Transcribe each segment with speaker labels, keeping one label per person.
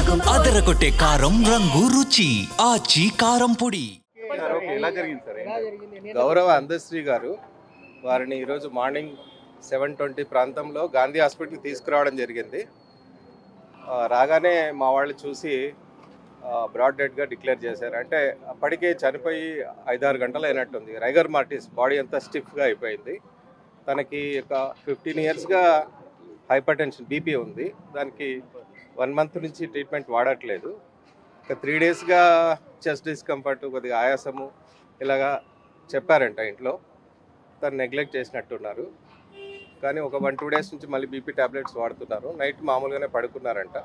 Speaker 1: అదరగొట్టే కారం రంగు రుచి ఆచి కారం పొడి.
Speaker 2: గౌరవ అందశ్రీ గారు వారిని ఈరోజు మార్నింగ్ 7:20 ప్రాంతంలో గాంధీ హాస్పిటల్కి తీసుకురావడం జరిగింది. రాగానే మా వాళ్ళు చూసి బ్రాడ్ డెడ్గా డిక్లేర్ చేశారు. అంటే అప్పటికే చనిపోయి 5-6 గంటలు అయినట్టుంది. రైగర్ మార్టిస్ బాడీ అంతా స్టిఫ్గా అయిపోయింది. తనకి ఒక 15 ఇయర్స్గా హైపర్ టెన్షన్ బీపీ ఉంది. దానికి 1 మంత్ నుంచి ట్రీట్మెంట్ వాడట్లేదు. ఒక 3 డేస్గా చెస్ట్ డిస్కంఫర్ట్, కొద్దిగా ఆయాసము ఇలాగా చెప్పారంట ఇంట్లో. తను నెగ్లెక్ట్ చేసినట్టున్నారు. కానీ ఒక 1-2 డేస్ నుంచి మళ్ళీ బీపీ ట్యాబ్లెట్స్ వాడుతున్నారు. నైట్ మామూలుగానే పడుకున్నారంట.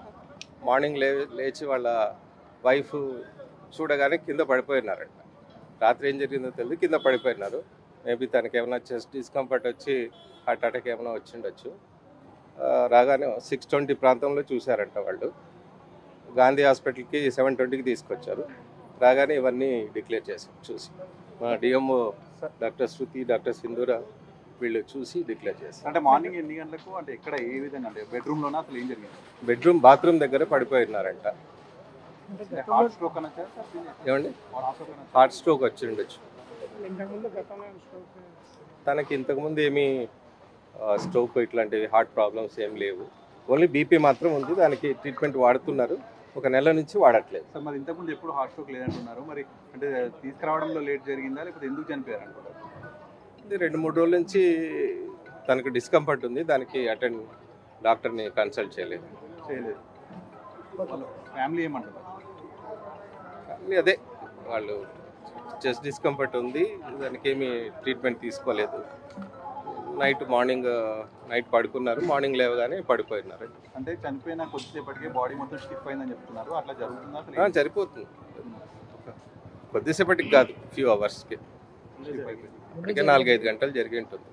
Speaker 2: మార్నింగ్ లేచి వాళ్ళ వైఫ్ చూడగానే కింద పడిపోయినారంట. రాత్రి ఏం జరిగిందో తెలియదు, కింద పడిపోయినారు. మేబీ తనకి ఏమైనా చెస్ట్ డిస్కంఫర్ట్ వచ్చి హార్ట్ అటాక్ ఏమైనా వచ్చిండొచ్చు. రాగానే 6:20 ప్రాంతంలో చూశారంట వాళ్ళు. గాంధీ హాస్పిటల్కి 7:20కి తీసుకొచ్చారు. రాగానే ఇవన్నీ డిక్లేర్ చేశారు. చూసి మా డిఎంఓ డాక్టర్ శృతి, డాక్టర్ సింధూర వీళ్ళు చూసి డిక్లేర్ చేశారు.
Speaker 3: అంటే మార్నింగ్ ఎన్ని గంటలకు, అంటే ఎక్కడ, ఏ విధంగా, అంటే బెడ్రూమ్లోనా, అసలు ఏం జరిగింది?
Speaker 2: బాత్రూమ్ దగ్గర పడిపోయినారంట.
Speaker 3: హార్ట్ స్ట్రోక్
Speaker 2: ఏమండి, హార్ట్ స్ట్రోక్ వచ్చి ఉండొచ్చు. తనకి ఇంతకుముందు ఏమీ స్ట్రోక్ ఇట్లాంటివి హార్ట్ ప్రాబ్లమ్స్ ఏం లేవు. ఓన్లీ బీపీ మాత్రం ఉంది. దానికి ట్రీట్మెంట్ వాడుతున్నారు. 1 నెల నుంచి వాడట్లేదు.
Speaker 3: సార్, మరి ఇంతకుముందు ఎప్పుడు హార్ట్ స్ట్రోక్ లేదంటున్నారు. మరి అంటే తీసుకురావడంలో లేట్ జరిగిందా, లేకపోతే ఎందుకు చనిపోయారు అనుకుంటారు?
Speaker 2: 2-3 రోజుల నుంచి తనకు డిస్కంఫర్ట్ ఉంది. దానికి డాక్టర్ని కన్సల్ట్ చేయలేదు.
Speaker 3: ఫ్యామిలీ ఏమంటారు?
Speaker 2: అదే వాళ్ళు చెస్ట్ డిస్కంఫర్ట్ ఉంది, దానికి ఏమీ ట్రీట్మెంట్ తీసుకోలేదు. నైట్ పడుకున్నారు. మార్నింగ్ లేవగానే పడిపోయినారు.
Speaker 3: అంటే చనిపోయిన కొద్దిసేపటికే బాడీ మొత్తం స్టిఫ్ అయిందని చెప్తున్నారు. అట్లా జరుగుతుందా?
Speaker 2: సరిపోతుంది. కొద్దిసేపటికి కాదు, ఫ్యూ అవర్స్కి. ఇప్పటికే 4-5 గంటలు జరిగి ఉంటుంది.